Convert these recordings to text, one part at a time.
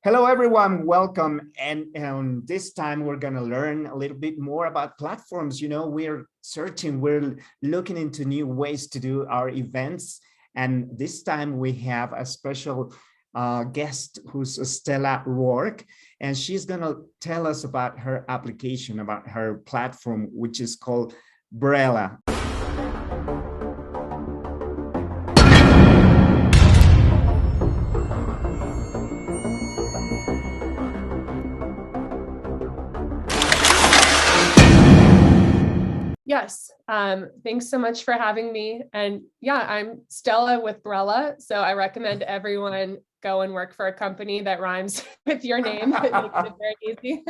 Hello, everyone. Welcome. And this time we're going to learn a little bit more about platforms. We're searching, we're looking into new ways to do our events. And this time we have a special guest who's Stella Roark. And she's going to tell us about her application, about her platform, which is called Brella. Yes, thanks so much for having me. And yeah, I'm Stella with Brella. So I recommend everyone go and work for a company that rhymes with your name. It makes it very easy.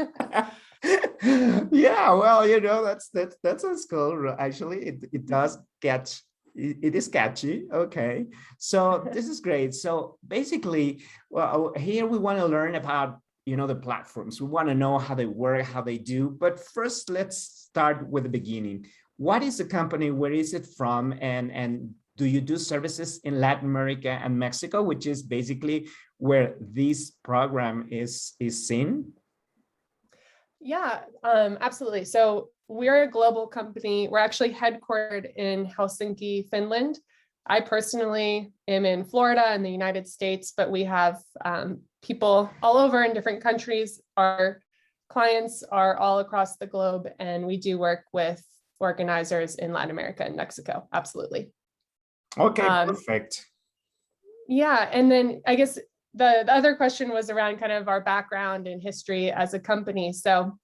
Yeah, well, that sounds cool. Actually, it does catch. It is catchy. Okay, so this is great. So basically, well, here we want to learn about the platforms. We want to know how they work, how they do. But first, let's start with the beginning. What is the company? Where is it from? And do you do services in Latin America and Mexico, which is basically where this program is seen? Yeah, absolutely. So we're a global company. We're actually headquartered in Helsinki, Finland. I personally am in Florida in the United States, but we have people all over in different countries. Our clients are all across the globe, and we do work with organizers in Latin America and Mexico. Absolutely. Okay, perfect. Yeah, and then I guess the other question was around kind of our background and history as a company. So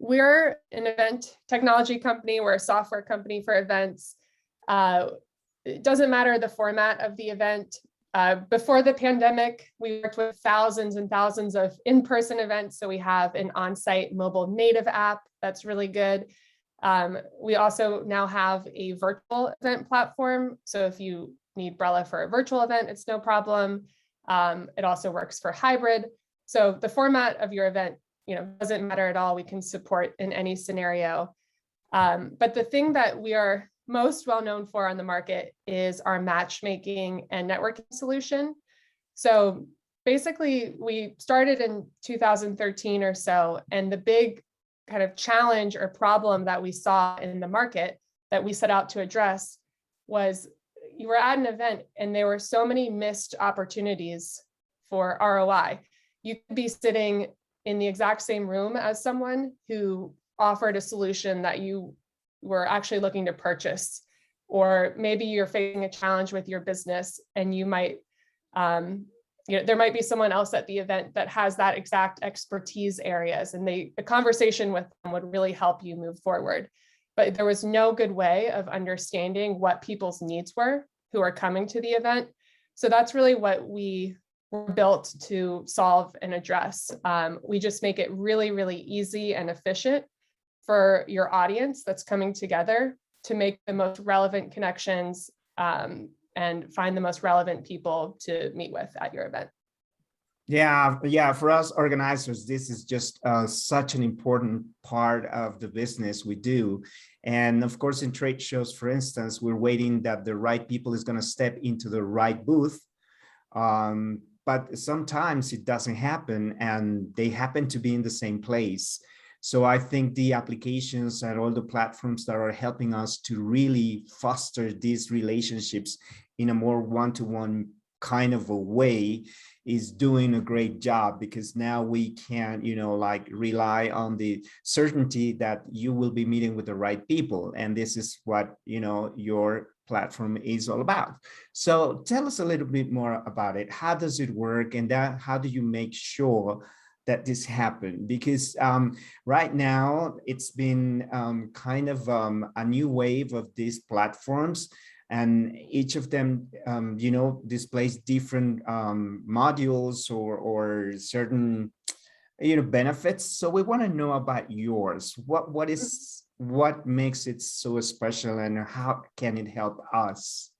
we're an event technology company. We're a software company for events. It doesn't matter the format of the event. Before the pandemic, we worked with thousands and thousands of in-person events. So we have an on-site mobile native app that's really good. We also now have a virtual event platform. So if you need Brella for a virtual event, it's no problem. It also works for hybrid. So the format of your event, doesn't matter at all. We can support in any scenario. But the thing that we are most well known for on the market is our matchmaking and networking solution. So basically, we started in 2013 or so, and the big kind of challenge or problem that we saw in the market that we set out to address was you were at an event and there were so many missed opportunities for ROI. You could be sitting in the exact same room as someone who offered a solution that you were actually looking to purchase, or maybe you're facing a challenge with your business and you might, there might be someone else at the event that has that exact expertise areas, and the conversation with them would really help you move forward. But there was no good way of understanding what people's needs were who are coming to the event. So that's really what we were built to solve and address. We just make it really, really easy and efficient for your audience that's coming together to make the most relevant connections and find the most relevant people to meet with at your event. Yeah. For us organizers, this is just such an important part of the business we do. And of course, in trade shows, for instance, we're waiting that the right people is going to step into the right booth. But sometimes it doesn't happen, and they happen to be in the same place. So I think the applications and all the platforms that are helping us to really foster these relationships in a more one-to-one kind of a way is doing a great job, because now we can, rely on the certainty that you will be meeting with the right people. And this is what, your platform is all about. So tell us a little bit more about it. How does it work? And how do you make sure that this happened? Because right now it's been kind of a new wave of these platforms, and each of them, displays different modules or certain, benefits. So we want to know about yours. What makes it so special, and how can it help us?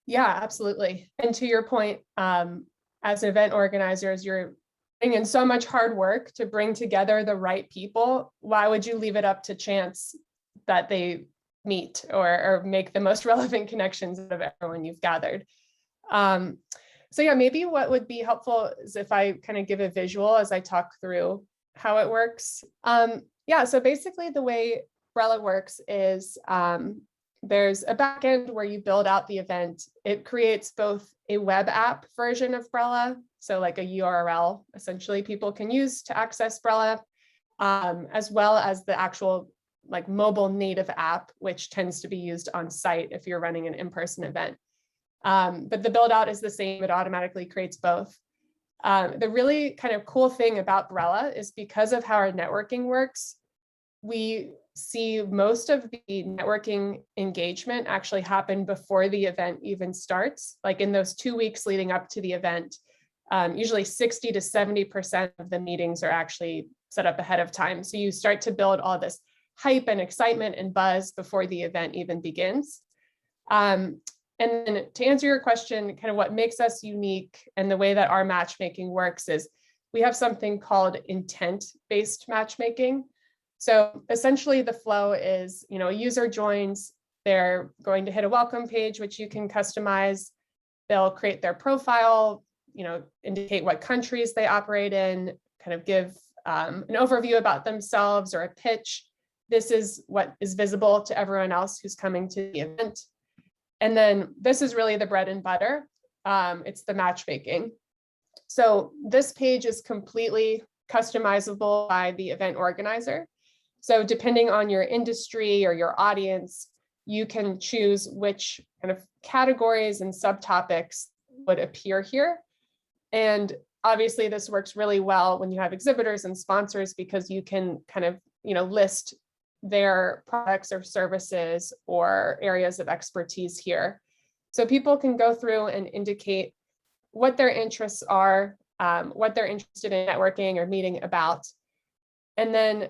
Yeah, absolutely. And to your point, as event organizers, you're putting in so much hard work to bring together the right people. Why would you leave it up to chance that they meet or make the most relevant connections out of everyone you've gathered? So yeah, maybe what would be helpful is if I kind of give a visual as I talk through how it works. Yeah, so basically the way Brella works is there's a backend where you build out the event. It creates both a web app version of Brella, so like a URL essentially people can use to access Brella, as well as the actual like mobile native app, which tends to be used on site if you're running an in-person event. But the build out is the same, it automatically creates both. The really kind of cool thing about Brella is because of how our networking works, we see most of the networking engagement actually happen before the event even starts. Like in those 2 weeks leading up to the event, usually 60 to 70% of the meetings are actually set up ahead of time. So you start to build all this hype and excitement and buzz before the event even begins. And then to answer your question, kind of what makes us unique and the way that our matchmaking works is we have something called intent-based matchmaking. So essentially the flow is, a user joins, they're going to hit a welcome page, which you can customize. They'll create their profile, indicate what countries they operate in, kind of give an overview about themselves or a pitch. This is what is visible to everyone else who's coming to the event. And then this is really the bread and butter. It's the matchmaking. So this page is completely customizable by the event organizer. So depending on your industry or your audience, you can choose which kind of categories and subtopics would appear here. And obviously this works really well when you have exhibitors and sponsors because you can kind of, list their products or services or areas of expertise here. So people can go through and indicate what their interests are, what they're interested in networking or meeting about. And then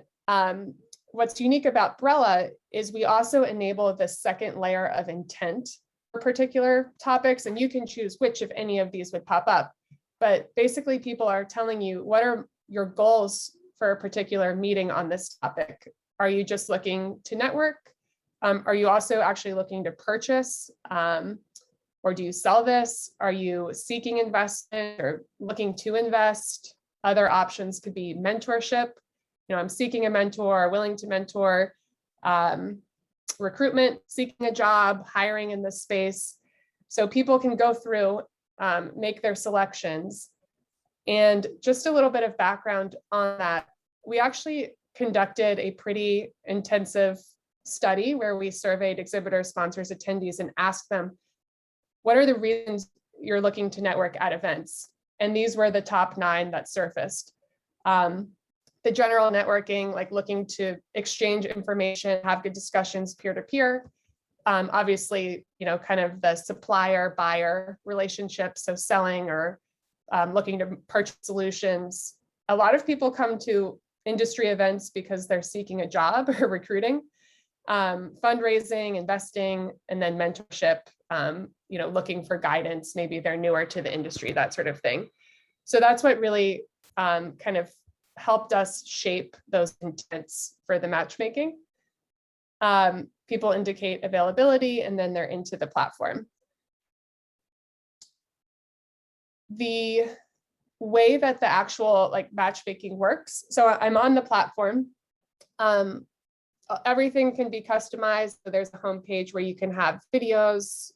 what's unique about Brella is we also enable the second layer of intent for particular topics, and you can choose which of any of these would pop up. But basically people are telling you, what are your goals for a particular meeting on this topic? Are you just looking to network? Are you also actually looking to purchase? Or do you sell this? Are you seeking investment or looking to invest? Other options could be mentorship. I'm seeking a mentor, willing to mentor, recruitment, seeking a job, hiring in this space. So people can go through, make their selections. And just a little bit of background on that, we actually conducted a pretty intensive study where we surveyed exhibitors, sponsors, attendees, and asked them, what are the reasons you're looking to network at events? And these were the top 9 that surfaced. The general networking, like looking to exchange information, have good discussions peer-to-peer. Obviously, kind of the supplier-buyer relationship, so selling or looking to purchase solutions. A lot of people come to industry events because they're seeking a job or recruiting, fundraising, investing, and then mentorship, looking for guidance. Maybe they're newer to the industry, that sort of thing. So that's what really kind of helped us shape those intents for the matchmaking. People indicate availability and then they're into the platform. The way that the actual matchmaking works. So I'm on the platform. Everything can be customized. So there's a homepage where you can have videos,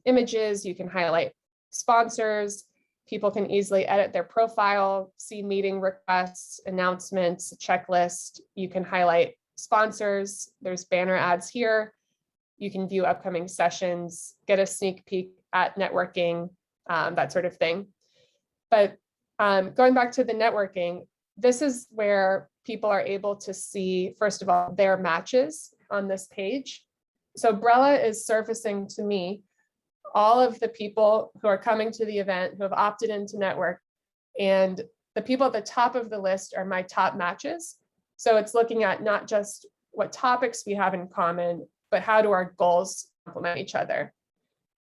images, you can highlight sponsors. People can easily edit their profile, see meeting requests, announcements, checklist. You can highlight sponsors. There's banner ads here. You can view upcoming sessions, get a sneak peek at networking, that sort of thing. But going back to the networking, this is where people are able to see, first of all, their matches on this page. So Brella is surfacing to me all of the people who are coming to the event who have opted into network. And the people at the top of the list are my top matches. So it's looking at not just what topics we have in common, but how do our goals complement each other.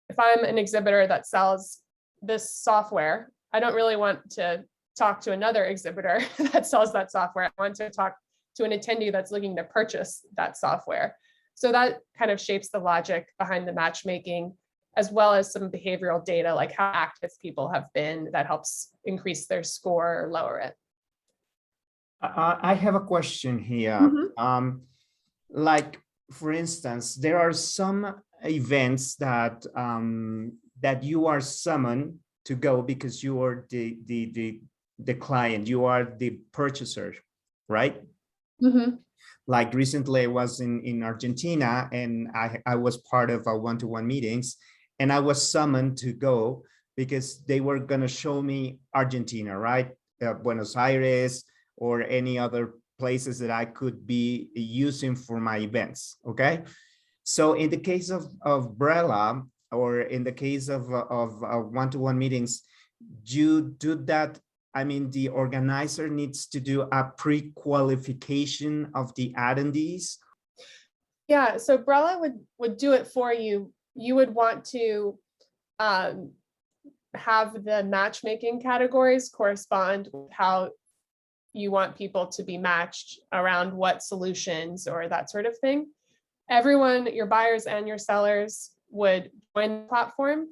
If I'm an exhibitor that sells this software, I don't really want to talk to another exhibitor that sells that software. I want to talk to an attendee that's looking to purchase that software. So that kind of shapes the logic behind the matchmaking. as well as some behavioral data, like how active people have been that helps increase their score or lower it. I have a question here. Like, for instance, there are some events that that you are summoned to go because you are the client, you are the purchaser, right? Like recently I was in Argentina, and I was part of a one-to-one meetings, and I was summoned to go because they were going to show me Argentina, right? Buenos Aires or any other places that I could be using for my events. Okay. So in the case of Brella, or in the case of one-to-one meetings, you do that. I mean, the organizer needs to do a pre-qualification of the attendees. Yeah, so Brella would do it for you. You would want to have the matchmaking categories correspond with how you want people to be matched around what solutions or that sort of thing. Everyone, your buyers and your sellers, would join the platform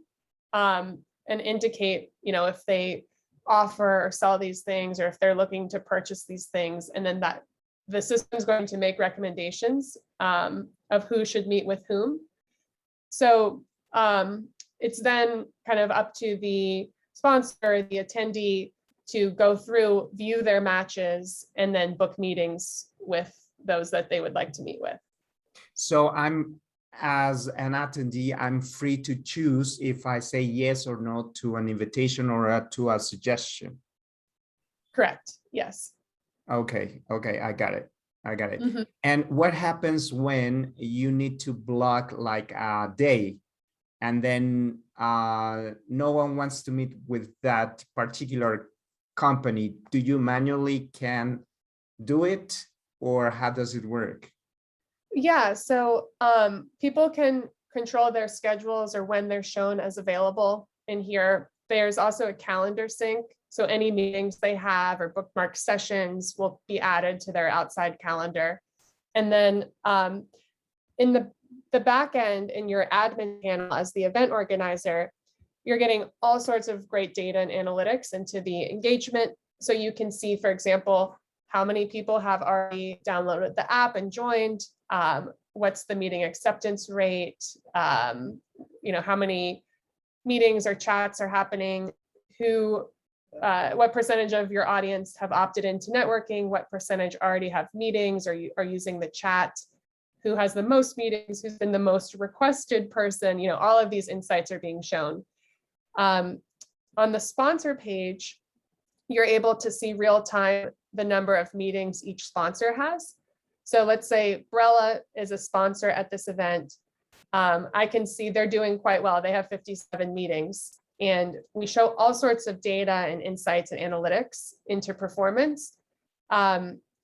and indicate, if they offer or sell these things, or if they're looking to purchase these things, and then that the system is going to make recommendations of who should meet with whom. So it's then kind of up to the sponsor, the attendee, to go through, view their matches, and then book meetings with those that they would like to meet with. So as an attendee, I'm free to choose if I say yes or no to an invitation or to a suggestion. Correct. Yes. Okay. I got it. And what happens when you need to block like a day, and then no one wants to meet with that particular company? Do you manually can do it, or how does it work? Yeah, so people can control their schedules or when they're shown as available in here. There's also a calendar sync. So any meetings they have or bookmark sessions will be added to their outside calendar. And then in the back end, in your admin panel as the event organizer, you're getting all sorts of great data and analytics into the engagement. So you can see, for example, how many people have already downloaded the app and joined, what's the meeting acceptance rate, how many meetings or chats are happening, what percentage of your audience have opted into networking, what percentage already have meetings or are using the chat, who has the most meetings, who's been the most requested person, all of these insights are being shown. On the sponsor page, you're able to see real time the number of meetings each sponsor has. So let's say Brella is a sponsor at this event. I can see they're doing quite well. They have 57 meetings, and we show all sorts of data and insights and analytics into performance,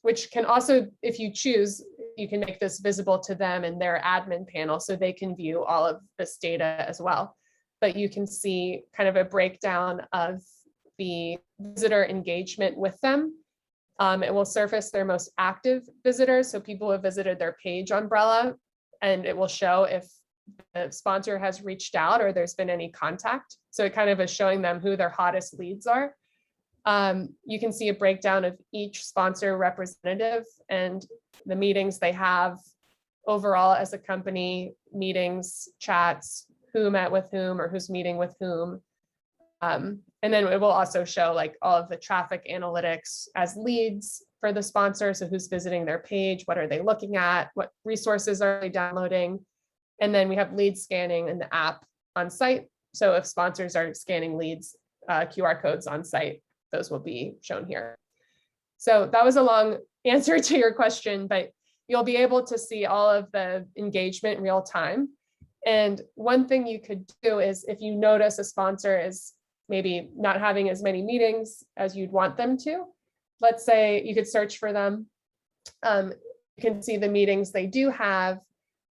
which can also, if you choose, you can make this visible to them in their admin panel so they can view all of this data as well. But you can see kind of a breakdown of the visitor engagement with them. It will surface their most active visitors, so people who have visited their page on Brella, and it will show if the sponsor has reached out or there's been any contact. So it kind of is showing them who their hottest leads are. You can see a breakdown of each sponsor representative and the meetings they have overall as a company, meetings, chats, who met with whom or who's meeting with whom. And then it will also show like all of the traffic analytics as leads for the sponsor. So who's visiting their page, what are they looking at, what resources are they downloading? And then we have lead scanning in the app on site. So if sponsors are scanning leads, QR codes on site, those will be shown here. So that was a long answer to your question, but you'll be able to see all of the engagement in real time. And one thing you could do is if you notice a sponsor is maybe not having as many meetings as you'd want them to, let's say you could search for them. You can see the meetings they do have,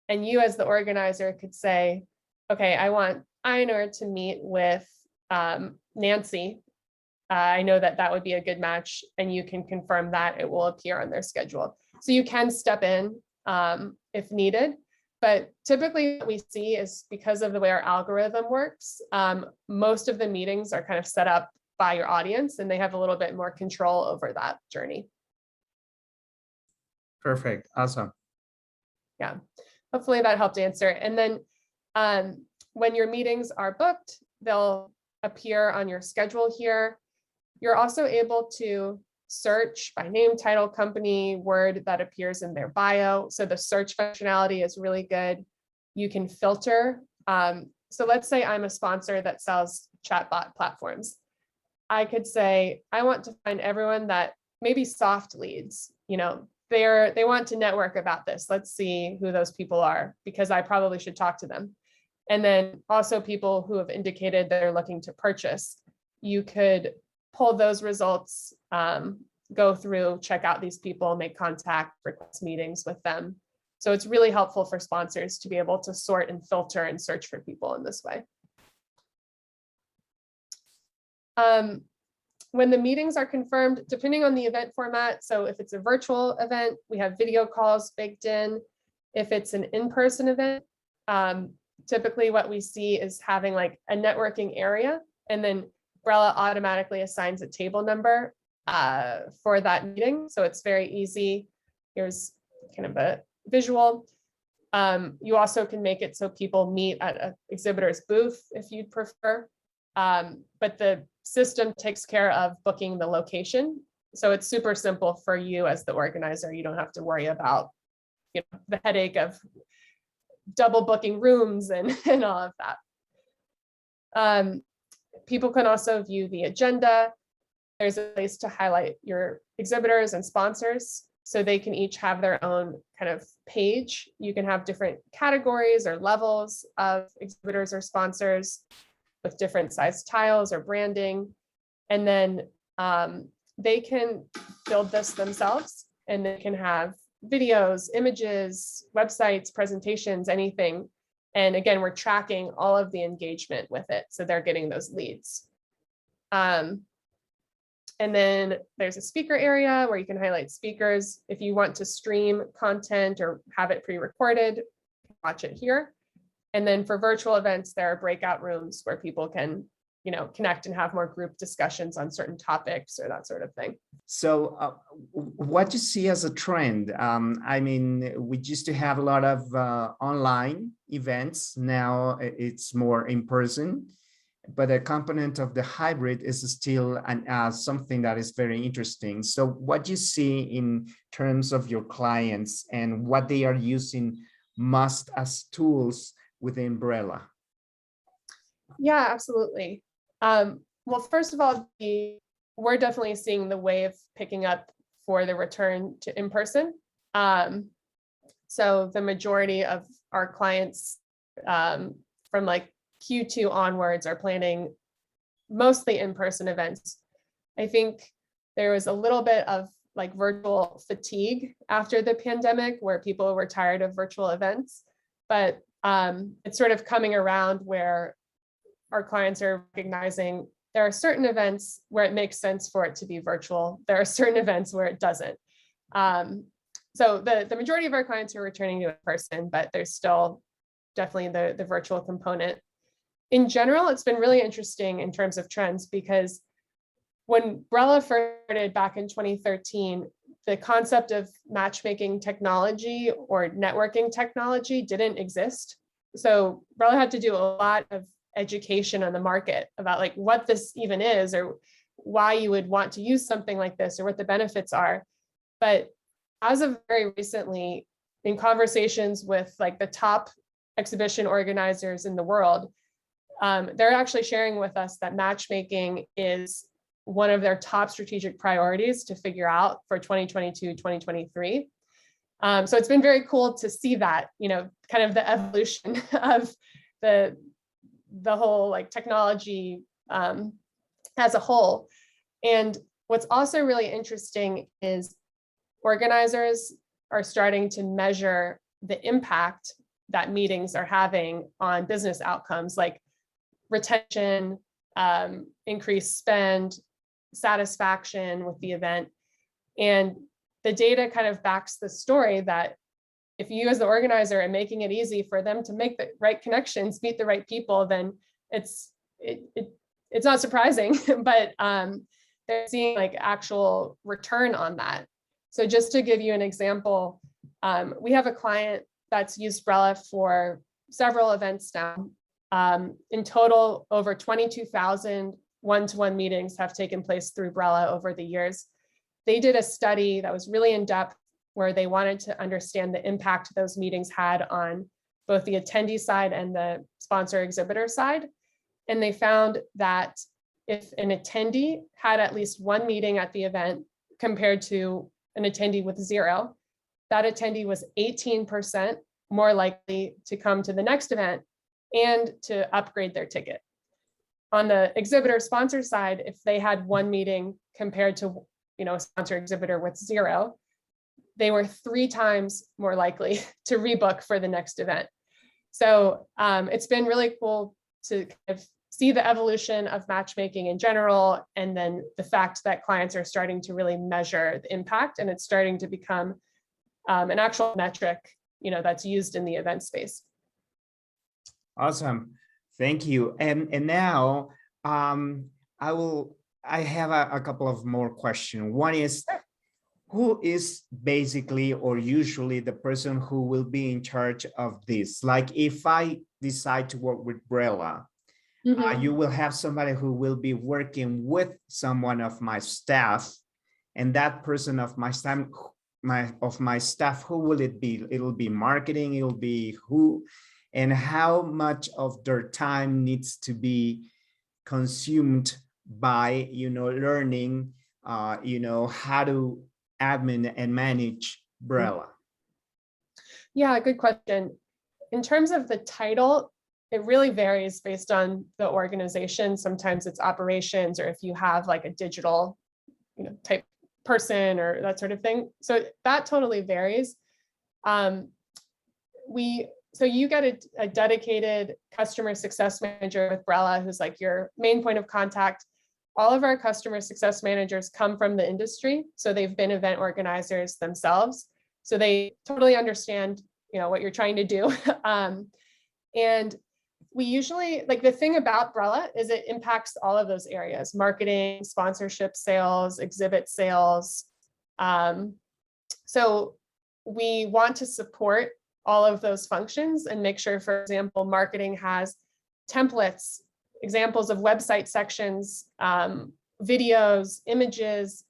and you as the organizer could say, okay, I want Einar to meet with Nancy. I know that that would be a good match, and you can confirm that it will appear on their schedule. So you can step in if needed, But typically what we see is because of the way our algorithm works, most of the meetings are kind of set up by your audience and they have a little bit more control over that journey. Perfect. Awesome. Yeah, hopefully that helped answer. And then when your meetings are booked, they'll appear on your schedule here. You're also able to search by name, title, company, word that appears in their bio. So the search functionality is really good. You can filter. So let's say I'm a sponsor that sells chatbot platforms. I could say, I want to find everyone that maybe soft leads, they want to network about this. Let's see who those people are, because I probably should talk to them. And then also people who have indicated they're looking to purchase. You could pull those results, go through, check out these people, make contact, request meetings with them. So it's really helpful for sponsors to be able to sort and filter and search for people in this way. When the meetings are confirmed, depending on the event format, so if it's a virtual event, we have video calls baked in. If it's an in-person event, typically what we see is having like a networking area, and then Brella automatically assigns a table number for that meeting. So it's very easy. Here's kind of a visual. You also can make it so people meet at an exhibitor's booth if you'd prefer. But the system takes care of booking the location. So it's super simple for you as the organizer. You don't have to worry about the headache of double booking rooms and all of that. People can also view the agenda. There's a place to highlight your exhibitors and sponsors, so they can each have their own kind of page. You can have different categories or levels of exhibitors or sponsors with different size tiles or branding. And then they can build this themselves, and they can have videos, images, websites, presentations, anything. And again, we're tracking all of the engagement with it, so they're getting those leads. And then there's a speaker area where you can highlight speakers. If you want to stream content or have it pre-recorded, watch it here. And then for virtual events, there are breakout rooms where people can, connect and have more group discussions on certain topics or that sort of thing. So what you see as a trend? I mean, we used to have a lot of online events. Now it's more in person, but a component of the hybrid is still something that is very interesting. So what you see in terms of your clients and what they are using most as tools within Brella? Yeah, absolutely. Well, first of all, we're definitely seeing the wave picking up for the return to in-person. So the majority of our clients from like Q2 onwards are planning mostly in-person events. I think there was a little bit of like virtual fatigue after the pandemic where people were tired of virtual events, but it's sort of coming around where our clients are recognizing there are certain events where it makes sense for it to be virtual. There are certain events where it doesn't. So the majority of our clients are returning to in person, but there's still definitely the virtual component. In general, it's been really interesting in terms of trends, because when Brella first started back in 2013, the concept of matchmaking technology or networking technology didn't exist. So Brella had to do a lot of education on the market about like what this even is, or why you would want to use something like this, or what the benefits are. But as of very recently, in conversations with like the top exhibition organizers in the world, they're actually sharing with us that matchmaking is one of their top strategic priorities to figure out for 2022, 2023. So it's been very cool to see that, kind of the evolution of the whole like technology as a whole. And what's also really interesting is organizers are starting to measure the impact that meetings are having on business outcomes like retention, increased spend, satisfaction with the event. And the data kind of backs the story that if you as the organizer are making it easy for them to make the right connections, meet the right people, then it's not surprising, but they're seeing like actual return on that. So just to give you an example, we have a client that's used Brella for several events now. In total, over 22,000 one-to-one meetings have taken place through Brella over the years. They did a study that was really in depth where they wanted to understand the impact those meetings had on both the attendee side and the sponsor exhibitor side. And they found that if an attendee had at least one meeting at the event compared to an attendee with zero, that attendee was 18% more likely to come to the next event and to upgrade their ticket. On the exhibitor sponsor side, if they had one meeting compared to a sponsor exhibitor with zero, they were 3 times more likely to rebook for the next event. So it's been really cool to kind of see the evolution of matchmaking in general, and then the fact that clients are starting to really measure the impact, and it's starting to become an actual metric, that's used in the event space. Awesome, thank you. And now I have a couple of more questions. One is, who is basically or usually the person who will be in charge of this? Like if I decide to work with Brella, you will have somebody who will be working with someone of my staff, and that person of my staff, who will it be? It'll be marketing, it'll be who, and how much of their time needs to be consumed by, learning, how to admin and manage Brella? Yeah, good question. In terms of the title, it really varies based on the organization. Sometimes it's operations, or if you have like a digital, type person or that sort of thing. So that totally varies. So you get a dedicated customer success manager with Brella, who's like your main point of contact. All of our customer success managers come from the industry, so they've been event organizers themselves. So they totally understand, what you're trying to do. And we usually, like, the thing about Brella is it impacts all of those areas: marketing, sponsorship sales, exhibit sales. So we want to support all of those functions and make sure, for example, marketing has templates, examples of website sections, videos, images,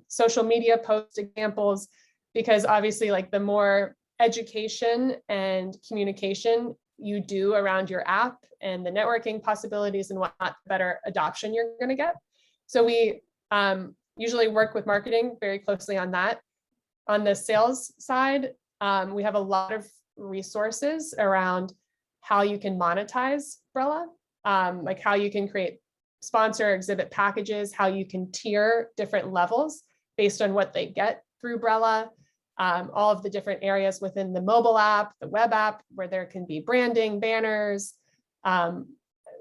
social media post examples, because obviously, like, the more education and communication you do around your app and the networking possibilities and whatnot, the better adoption you're going to get. So we usually work with marketing very closely on that. On the sales side, we have a lot of resources around how you can monetize Brella, like how you can create sponsor exhibit packages, how you can tier different levels based on what they get through Brella, all of the different areas within the mobile app, the web app, where there can be branding, banners,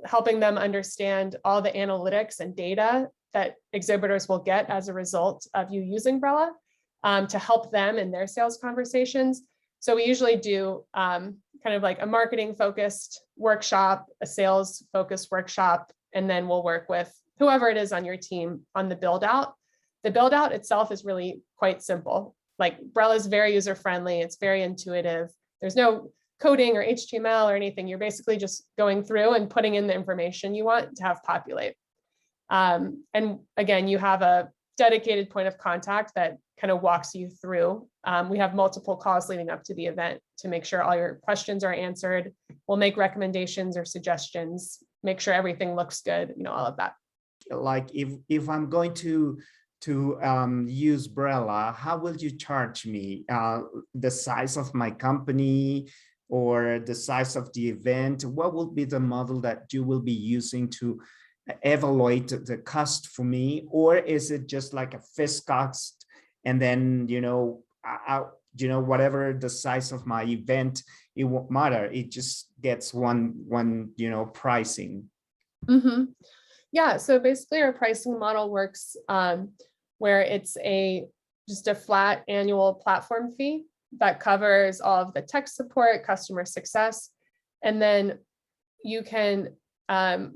helping them understand all the analytics and data that exhibitors will get as a result of you using Brella, to help them in their sales conversations. So we usually do kind of like a marketing focused workshop, a sales focused workshop, and then we'll work with whoever it is on your team on the build out. The build out itself is really quite simple. Like, Brella is very user friendly. It's very intuitive. There's no coding or HTML or anything. You're basically just going through and putting in the information you want to have populate. And again, you have a dedicated point of contact that kind of walks you through. We have multiple calls leading up to the event to make sure all your questions are answered. We'll make recommendations or suggestions, make sure everything looks good, all of that. Like if I'm going to use Brella, how will you charge me? The size of my company or the size of the event? What will be the model that you will be using to evaluate the cost for me? Or is it just like a fixed cost, and then whatever the size of my event, it won't matter, it just gets one pricing? Yeah, so basically our pricing model works where it's just a flat annual platform fee. that covers all of the tech support, customer success, and then you can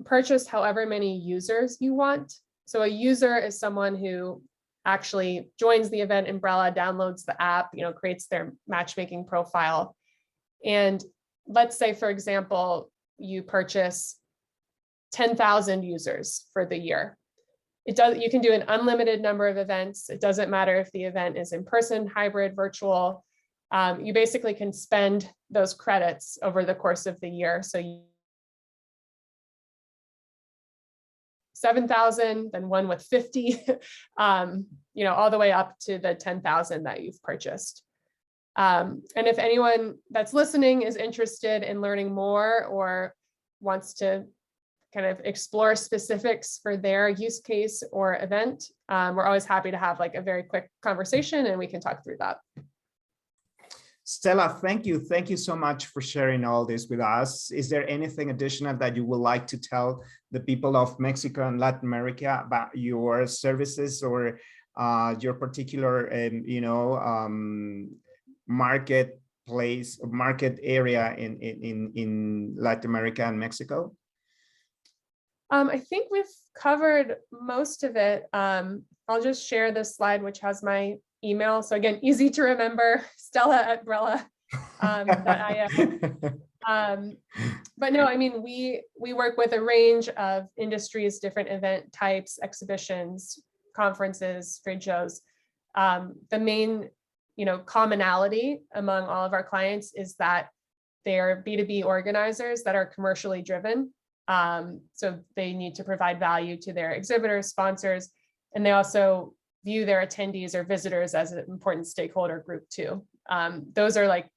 purchase however many users you want. So a user is someone who actually joins the event umbrella, downloads the app, creates their matchmaking profile. And let's say, for example, you purchase 10,000 users for the year. You can do an unlimited number of events. It doesn't matter if the event is in person, hybrid, virtual. You basically can spend those credits over the course of the year. So 7,000, then one with 50, all the way up to the 10,000 that you've purchased. And if anyone that's listening is interested in learning more or wants to kind of explore specifics for their use case or event, we're always happy to have like a very quick conversation and we can talk through that. Stella, thank you. Thank you so much for sharing all this with us. Is there anything additional that you would like to tell the people of Mexico and Latin America about your services or your particular, market area in Latin America and Mexico? I think we've covered most of it. I'll just share this slide, which has my email. So again, easy to remember, Stella@Brella. But no, I mean, we work with a range of industries, different event types, exhibitions, conferences, trade shows. The main, commonality among all of our clients is that they're B2B organizers that are commercially driven. So they need to provide value to their exhibitors, sponsors, and they also view their attendees or visitors as an important stakeholder group too. Those are like,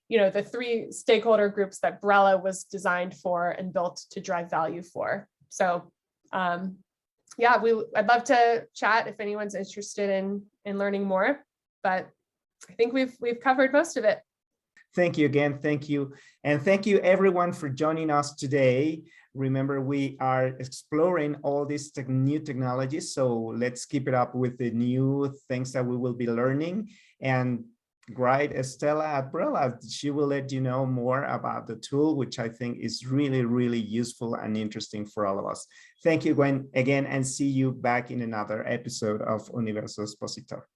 the three stakeholder groups that Brella was designed for and built to drive value for. So yeah, I'd love to chat if anyone's interested in learning more, but I think we've covered most of it. Thank you again. Thank you. And thank you everyone for joining us today. Remember, we are exploring all these new technologies. So let's keep it up with the new things that we will be learning. And great, Stella@Brella, she will let you know more about the tool, which I think is really, really useful and interesting for all of us. Thank you again, and see you back in another episode of Universo Expositor.